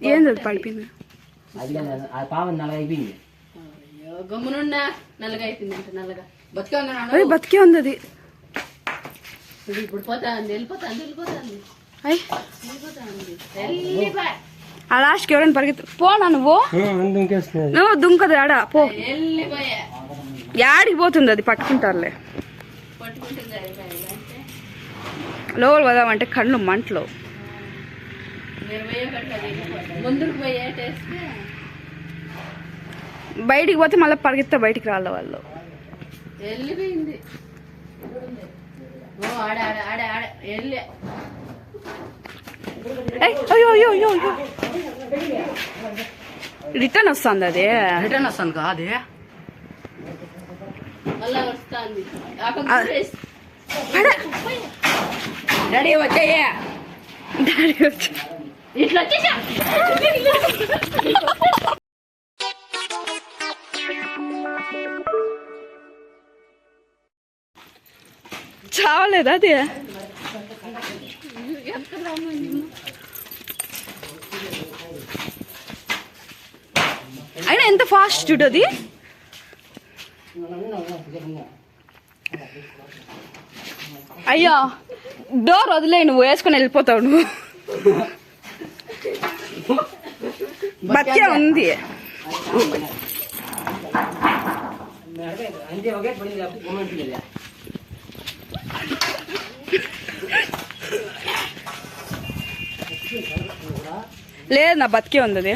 ఏంది అది పడిపోయింది గమ్మునున్నా నల్లగా అయిపోయింది నల్లగా బతికే ఉంది అది ఇప్పుడు పోతాంది వెళ్ళిపోతాంది ఆ లాస్ట్కి ఎవరైనా పరిగెత్తు పోనా నువ్వు దుంకదు ఆడ పో యాడికి పోతుంది అది పట్టుకుంటారులే లోపల పోదామంటే కళ్ళు మంటలు బయటికి పోతే మళ్ళీ పరిగెత్తా బయటికి రాళ్ళ వాళ్ళు వెళ్ళిపోయింది అయ్యో రిటర్న్ వస్తుంది అది రిటర్న్ వస్తాను కాదే డాడీ వచ్చాయే ఇట్లా వచ్చేసా చావలేదా అది అయినా ఎంత ఫాస్ట్ చూడు అది అయ్యో డోర్ వదిలే నువ్వు వేసుకొని వెళ్ళిపోతావు నువ్వు బతికే ఉంది లేదు నా బతికే ఉంది అది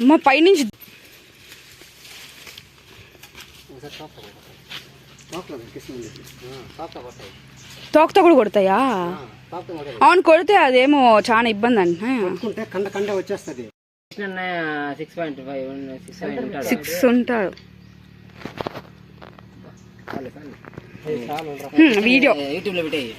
అమ్మ పైనుంచి తోకతో కూడా కొడతాయా అవును కొడితే అదేమో చాలా ఇబ్బంది అంటే కండ వచ్చేస్తుంది 6 ఉంటాడు వీడియో యూట్యూబ్ లో పెట్టాయి